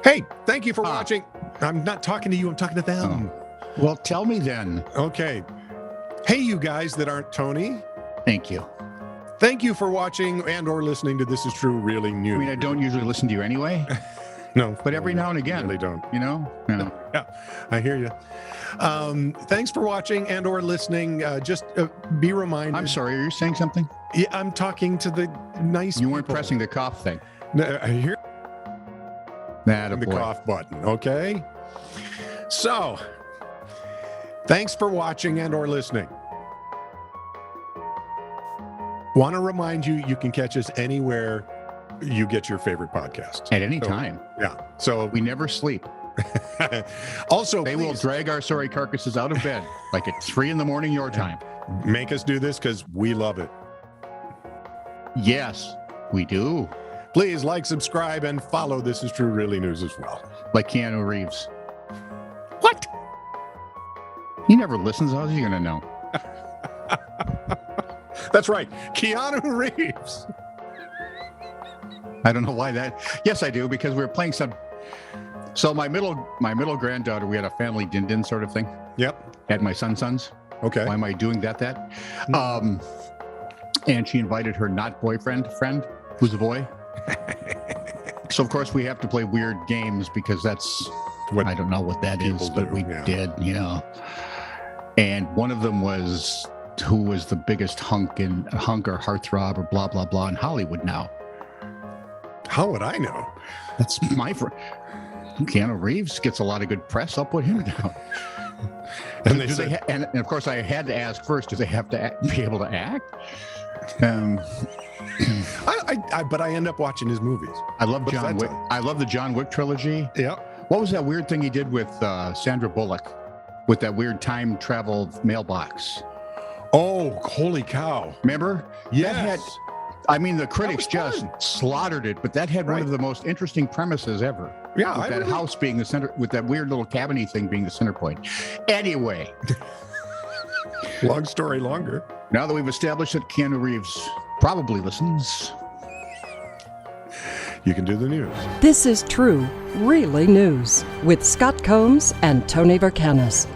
Hey, thank you for watching. I'm not talking to you. I'm talking to them. Well, tell me then. Okay. Hey, you guys that aren't Tony. Thank you. Thank you for watching and or listening to This Is True Really New. I mean, I don't usually listen to you anyway. No. But every now and again. They don't. You know? Yeah. Yeah, I hear you. Thanks for watching and or listening. Just be reminded. I'm sorry. Are you saying something? Yeah, I'm talking to the nice You weren't people. pressing the cough thing. No, I hear That the cough button. Okay. So, thanks for watching and or listening. Want to remind you, you can catch us anywhere you get your favorite podcast. At any time. Yeah. So We never sleep. also, They will please drag our sorry carcasses out of bed like at 3 a.m. your time. make us do this because we love it. Yes, we do. Please like, subscribe, and follow This Is True Really News as well. Like Keanu Reeves. What? He never listens. How's he going to know? That's right. Keanu Reeves. I don't know why that. Yes, I do, because we were playing some. So my middle granddaughter, we had a family din-din sort of thing. Yep. Had my sons. Okay. Why am I doing that? And she invited her not boyfriend friend, who's a boy. So of course we have to play weird games because that's What I don't know what that is, people but do, we yeah. did, you know. And one of them was who was the biggest hunk or heartthrob or blah blah blah in Hollywood now. How would I know? That's my friend. Keanu Reeves gets a lot of good press. I'll put him down. And they Do said, and of course, I had to ask first: do they have to be able to act? but I end up watching his movies. I love What's John that Wick. tell you? I love the John Wick trilogy. Yeah. What was that weird thing he did with Sandra Bullock, with that weird time travel mailbox? Oh, holy cow! Remember? Yes. That had, I mean, the critics was just fun. slaughtered it, but that had one Right. of the most interesting premises ever. Yeah, With I that really- house being the center, with that weird little cabiny thing being the center point. Anyway, Long story longer. now that we've established that Keanu Reeves probably listens, You can do the news. This is True, Really News with Scott Combs and Tony Vercanis.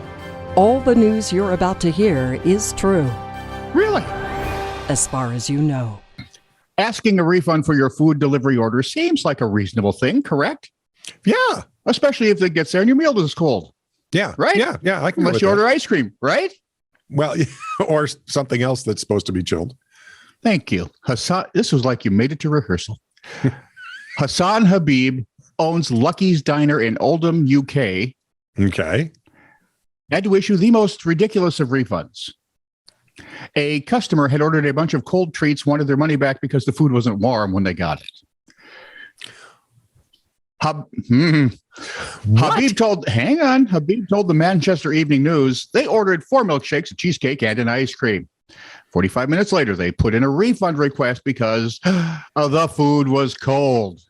All the news you're about to hear is true, really, as far as you know. asking a refund for your food delivery order seems like a reasonable thing, correct? Yeah. Especially if it gets there and your meal is cold, Yeah. Right? Yeah. Yeah. I can go unless with you that. order ice cream, right? Well, or something else that's supposed to be chilled. Thank you. Hassan, this was like you made it to rehearsal. Hassan Habib owns Lucky's Diner in Oldham, UK, Okay. had to issue the most ridiculous of refunds. A customer had ordered a bunch of cold treats, wanted their money back because the food wasn't warm when they got it. Habib told the Manchester Evening News they ordered 4 milkshakes, a cheesecake, and an ice cream. 45 minutes later, they put in a refund request because the food was cold.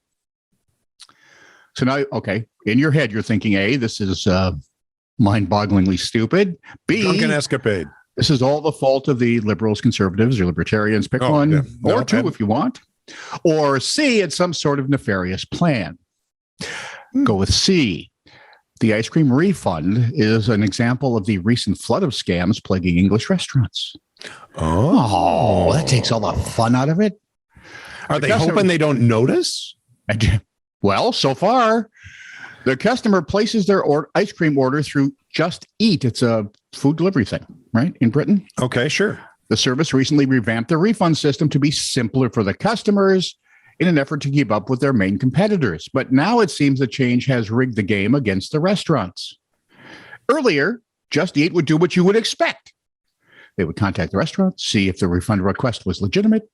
So now, okay, in your head, you're thinking, A, this is mind-bogglingly stupid. B, Drunken escapade. this is all the fault of the liberals, conservatives, or libertarians. Pick one yeah. No, or two and- if you want. Or C, it's some sort of nefarious plan. Go with C. The ice cream refund is an example of the recent flood of scams plaguing English restaurants. Oh, that takes all the fun out of it. Are they customer- hoping they don't notice? Well, so far, the customer places their ice cream order through Just Eat. It's a food delivery thing, right, in Britain. Okay, sure. The service recently revamped the refund system to be simpler for the customers in an effort to keep up with their main competitors. But now it seems the change has rigged the game against the restaurants. Earlier, Just Eat would do what you would expect. They would contact the restaurant, see if the refund request was legitimate.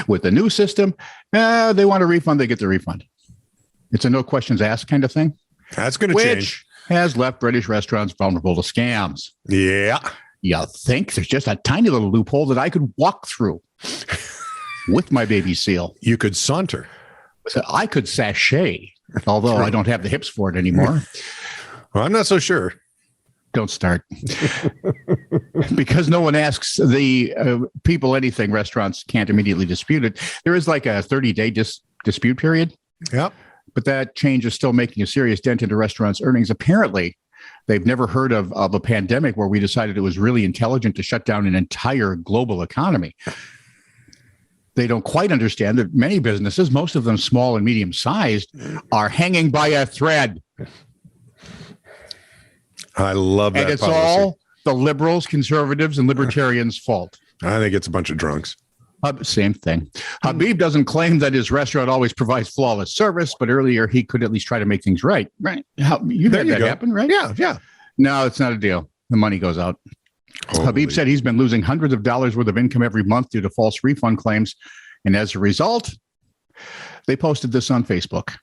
With the new system, they want a refund, they get the refund. It's a no questions asked kind of thing, That's going to which change. has left British restaurants vulnerable to scams. Yeah. You think there's just a tiny little loophole that I could walk through with my baby seal. You could saunter. So I could sachet, although I don't have the hips for it anymore. Well, I'm not so sure. Don't start. Because no one asks the people anything, restaurants can't immediately dispute it. There is like a 30-day dispute period. Yep. but that change is still making a serious dent into restaurants' earnings. Apparently, they've never heard of a pandemic where we decided it was really intelligent to shut down an entire global economy. They don't quite understand that many businesses, most of them small and medium sized, are hanging by a thread. I love that. And it's policy. all the liberals, conservatives, and libertarians' fault. I think it's a bunch of drunks. Same thing. Habib doesn't claim that his restaurant always provides flawless service, but earlier he could at least try to make things right. Right? You've had that happen, right? Yeah. No, it's not a deal. The money goes out. Habib said he's been losing hundreds of dollars worth of income every month due to false refund claims. And as a result, they posted this on Facebook.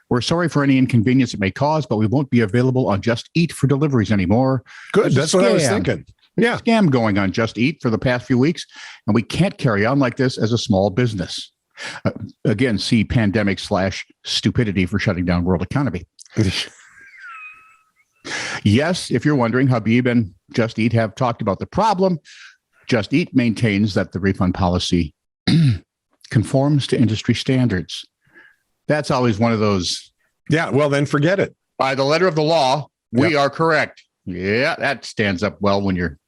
We're sorry for any inconvenience it may cause, but we won't be available on Just Eat for deliveries anymore. Good. That's what I was thinking. Yeah. Scam going on Just Eat for the past few weeks, and we can't carry on like this as a small business. Again, see pandemic/stupidity for shutting down world economy. Yes, if you're wondering, Habib and Just Eat have talked about the problem. Just Eat maintains that the refund policy conforms to industry standards. That's always one of those. Yeah, well, then forget it. By the letter of the law, we are correct. Yeah, that stands up well when you're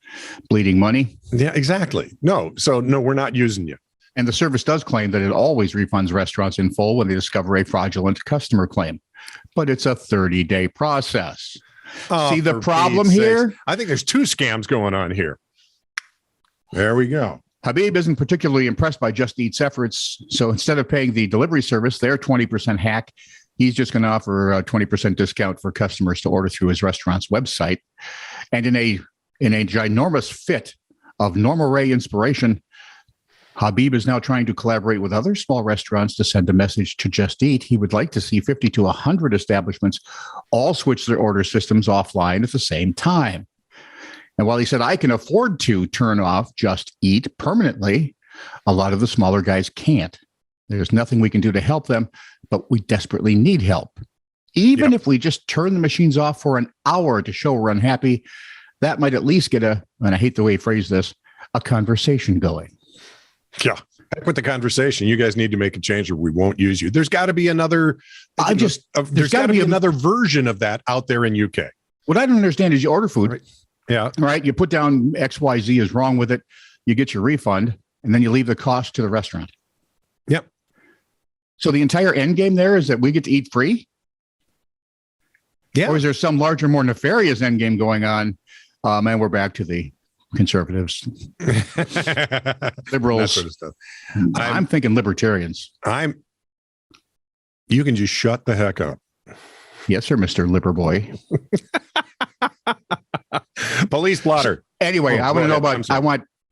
bleeding money. Yeah, exactly. No, we're not using you. And the service does claim that it always refunds restaurants in full when they discover a fraudulent customer claim. But it's a 30-day process. See the problem here? I think there's two scams going on here. There we go. Habib isn't particularly impressed by Just Eat's efforts. So instead of paying the delivery service their 20% hack, he's just going to offer a 20% discount for customers to order through his restaurant's website. And in a ginormous fit of Norma Ray inspiration, Habib is now trying to collaborate with other small restaurants to send a message to Just Eat. He would like to see 50 to 100 establishments all switch their order systems offline at the same time. And while he said, I can afford to turn off Just Eat permanently, a lot of the smaller guys can't. There's nothing we can do to help them, but we desperately need help. Even if we just turn the machines off for an hour to show we're unhappy, that might at least get and I hate the way he phrased this, a conversation going. Yeah. Heck with the conversation. You guys need to make a change or we won't use you. There's got to be another. There's got to be another version of that out there in UK. What I don't understand is you order food. Right. Yeah. Right. You put down XYZ is wrong with it. You get your refund and then you leave the cost to the restaurant. Yep. So the entire end game there is that we get to eat free. Yeah. Or is there some larger, more nefarious end game going on? And we're back to the conservatives, liberals. That sort of stuff. I'm thinking libertarians. You can just shut the heck up. Yes, sir, Mr. Liber Boy. Police blotter. Anyway, I want to know about,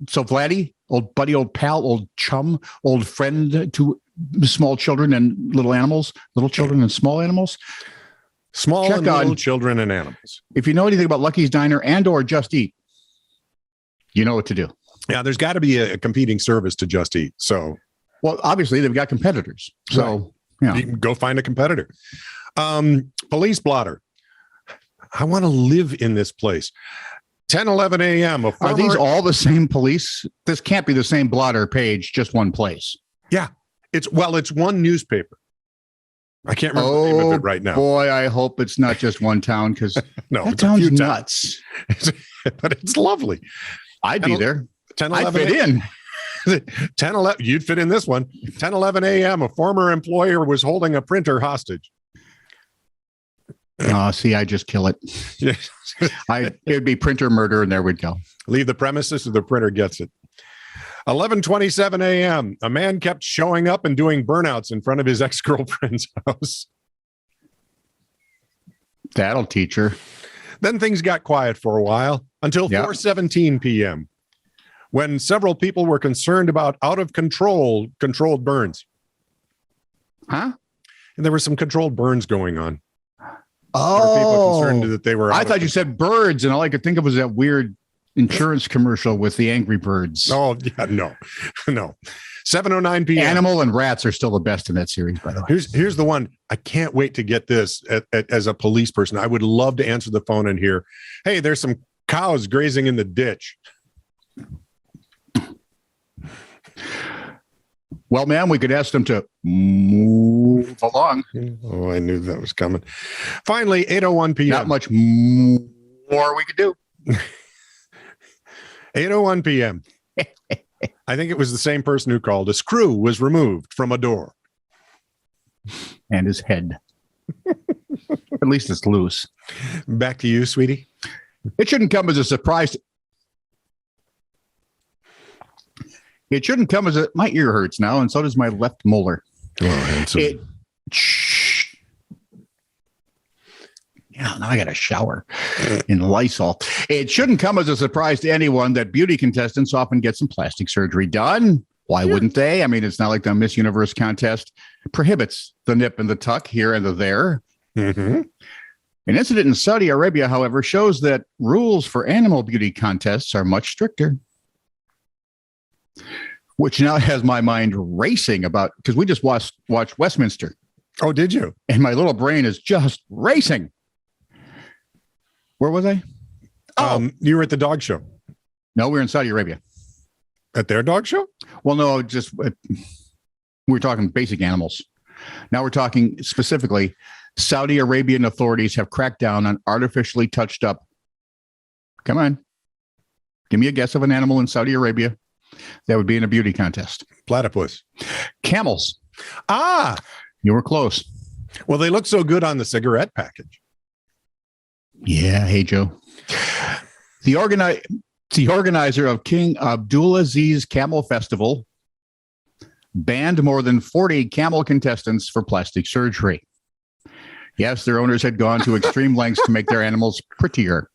so Vladdy, old buddy, old pal, old chum, old friend to small children and little animals, little children and small animals. Small and little children and animals. If you know anything about Lucky's Diner and or Just Eat, you know what to do. Yeah, there's got to be a competing service to Just Eat. So, well, obviously they've got competitors. So, right. You can go find a competitor. Police blotter. I want to live in this place. 10:11 a.m. Are these all the same police? This can't be the same blotter page, just one place. Yeah, it's one newspaper. I can't remember the name of it right now. Boy, I hope it's not just one town because no, that sounds nuts. But it's lovely. I'd be there. 10, I'd fit in. 10:11. You'd fit in this one. 10:11 a.m. A former employer was holding a printer hostage. See, I just kill it. It would be printer murder, and there we'd go. Leave the premises, or the printer gets it. 11:27 a.m. A man kept showing up and doing burnouts in front of his ex-girlfriend's house. That'll teach her. Then things got quiet for a while until 4:17 p.m. when several people were concerned about controlled burns. Huh? And there were some controlled burns going on. Oh, there were people concerned that they were. I thought you said birds, and all I could think of was that weird insurance commercial with the Angry Birds. Oh, yeah, no. 7:09 p.m. Animal and rats are still the best in that series, by the way. Here's the one. I can't wait to get this as a police person. I would love to answer the phone and hear, hey, there's some cows grazing in the ditch. Well, ma'am, we could ask them to move along. Oh, I knew that was coming. Finally, 8:01 p.m. Not much more we could do. 8:01 p.m. I think it was the same person who called. A screw was removed from a door. And his head. At least it's loose. Back to you, sweetie. It shouldn't come as a surprise. It shouldn't come as a... My ear hurts now, and so does my left molar. Oh, handsome. Yeah, now I got to shower in Lysol. It shouldn't come as a surprise to anyone that beauty contestants often get some plastic surgery done. Why wouldn't they? I mean, it's not like the Miss Universe contest prohibits the nip and the tuck here and the there. Mm-hmm. An incident in Saudi Arabia, however, shows that rules for animal beauty contests are much stricter. Which now has my mind racing about, because we just watched Westminster. Oh, did you? And my little brain is just racing. Where was I? You were at the dog show. No, we were in Saudi Arabia. At their dog show? Well, no, just we were talking basic animals. Now we're talking specifically Saudi Arabian authorities have cracked down on artificially touched up. Come on. Give me a guess of an animal in Saudi Arabia that would be in a beauty contest. Platypus. Camels. Ah, You were close. well, they look so good on the cigarette package. Yeah. Hey, Joe. The organizer of King Abdulaziz Camel Festival banned more than 40 camel contestants for plastic surgery. Yes, their owners had gone to extreme lengths to make their animals prettier.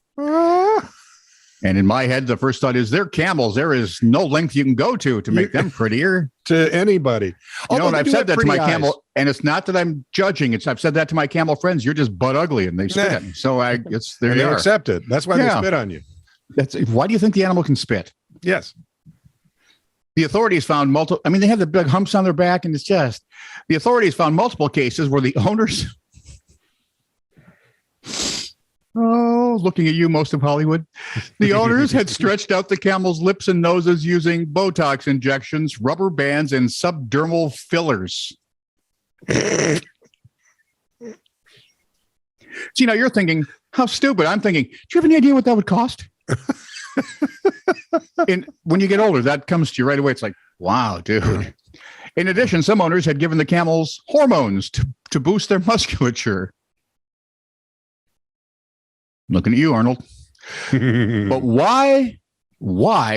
And in my head, the first thought is they're camels. There is no length you can go to make them prettier. To anybody. You know, and Although I've they do said have that to my pretty camel, eyes. and it's not that I'm judging. I've said that to my camel friends. You're just butt ugly, and they spit at me. So there And you they are. accept it. That's why Yeah. they spit on you. Why do you think the animal can spit? Yes. The authorities found multiple. I mean, they have the big humps on their back, and it's just the authorities found multiple cases where the owners. Oh, looking at you, most of Hollywood. The owners had stretched out the camel's lips and noses using Botox injections, rubber bands, and subdermal fillers. See, now you're thinking, how stupid. I'm thinking, do you have any idea what that would cost? And when you get older, that comes to you right away. It's like, wow, dude. In addition, some owners had given the camels hormones to boost their musculature. Looking at you, Arnold. But why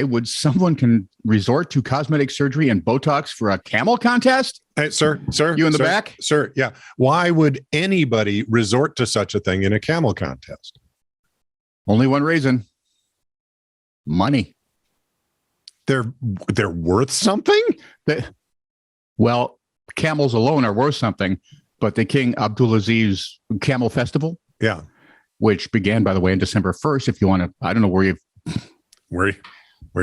would someone can resort to cosmetic surgery and Botox for a camel contest? Hey, sir, You in the sir, back? Sir, yeah. Why would anybody resort to such a thing in a camel contest? Only one reason. Money. They're worth something? Well, camels alone are worth something, but the King Abdulaziz Camel Festival, Yeah. which began, by the way, on December 1st, if you want to, I don't know where Where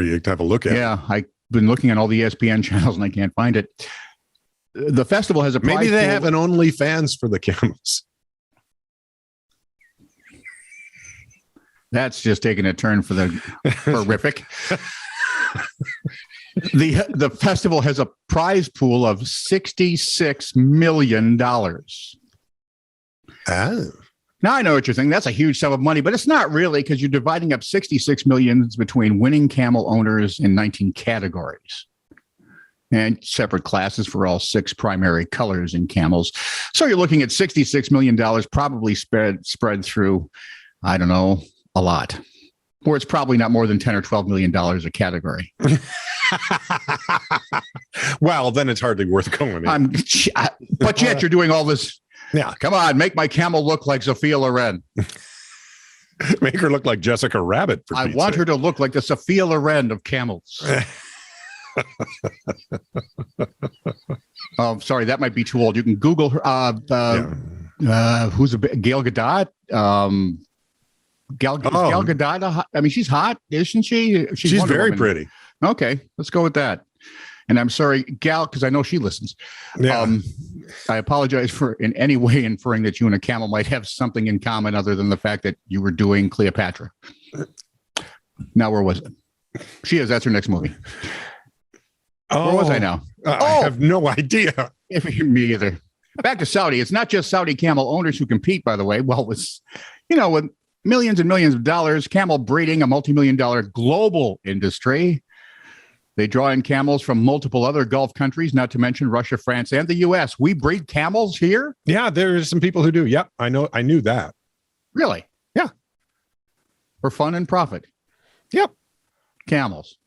you have a look at. Yeah, I've been looking at all the ESPN channels and I can't find it. The festival has a prize Maybe they pool. have an OnlyFans for the camels. That's just taking a turn for the horrific. The festival has a prize pool of $66 million. Oh. Now I know what you're thinking. That's a huge sum of money, but it's not really, because you're dividing up 66 million between winning camel owners in 19 categories and separate classes for all 6 primary colors in camels. So you're looking at $66 million probably spread through, I don't know, a lot. Or it's probably not more than $10 or $12 million a category. Well, then it's hardly worth going in. But yet you're doing all this. Yeah. Come on, make my camel look like Sophia Loren. Make her look like Jessica Rabbit. I want her to look like the Sophia Loren of camels. Oh, sorry, that might be too old. You can Google her. Who's Gail Gadot? Gal Gadot. I mean, she's hot, isn't she? She's Wonder very Woman. pretty. Okay, let's go with that. And I'm sorry, Gal, because I know she listens. Yeah. I apologize for in any way inferring that you and a camel might have something in common other than the fact that you were doing Cleopatra. Now, where was it? She is. That's her next movie. Where was I now? I have no idea. Me either. Back to Saudi. It's not just Saudi camel owners who compete, by the way. Well, with millions and millions of dollars, camel breeding, a multi-million-dollar global industry. They draw in camels from multiple other Gulf countries, not to mention Russia, France, and the U.S. We breed camels here? Yeah, there's some people who do. Yep, I know. I knew that. Really? Yeah. For fun and profit. Yep. Camels.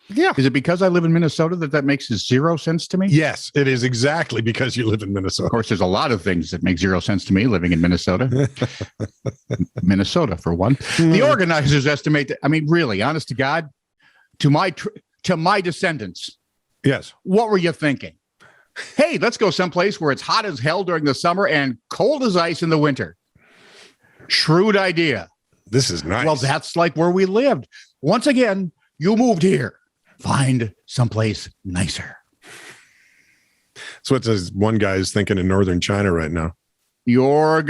Yeah. Is it because I live in Minnesota that makes 0 sense to me? Yes, it is exactly because you live in Minnesota. Of course, there's a lot of things that make 0 sense to me living in Minnesota. Minnesota, for one. The organizers estimate that, really, honest to God, to my descendants. Yes. What were you thinking? Hey, let's go someplace where it's hot as hell during the summer and cold as ice in the winter. Shrewd idea. This is nice. Well, that's like where we lived. Once again, you moved here. Find someplace nicer. So what this one guy is thinking in northern China right now. You'll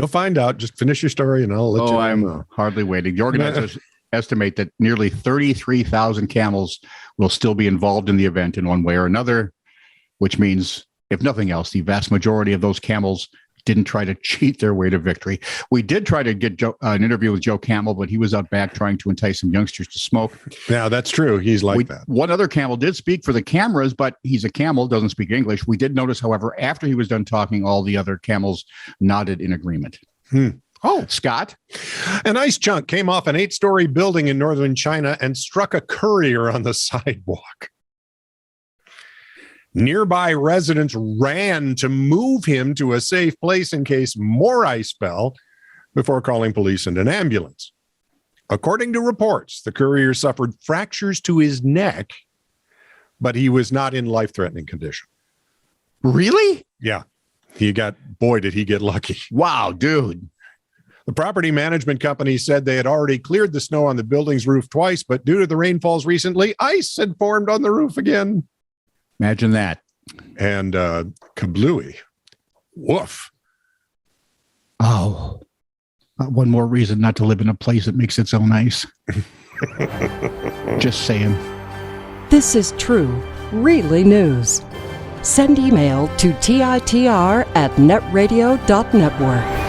find out. Just finish your story and I'll let you know. I'm hardly waiting. The organizers estimate that nearly 33,000 camels will still be involved in the event in one way or another, which means, if nothing else, the vast majority of those camels didn't try to cheat their way to victory. We did try to get an interview with Joe Camel, but he was out back trying to entice some youngsters to smoke. Yeah, that's true. He's like that. One other camel did speak for the cameras, but he's a camel, doesn't speak English. We did notice, however, after he was done talking, all the other camels nodded in agreement. Oh, Scott. An ice chunk came off an 8-story building in northern China and struck a courier on the sidewalk. Nearby residents ran to move him to a safe place in case more ice fell before calling police and an ambulance. According to reports, the courier suffered fractures to his neck, but he was not in life-threatening condition. Really? Yeah. Boy, did he get lucky. Wow, dude. The property management company said they had already cleared the snow on the building's roof twice, but due to the rainfalls recently, ice had formed on the roof again. Imagine that. And kablooey. Woof. Oh, one more reason not to live in a place that makes it so nice. Just saying. This is true, really news. Send email to TiTR@netradio.network.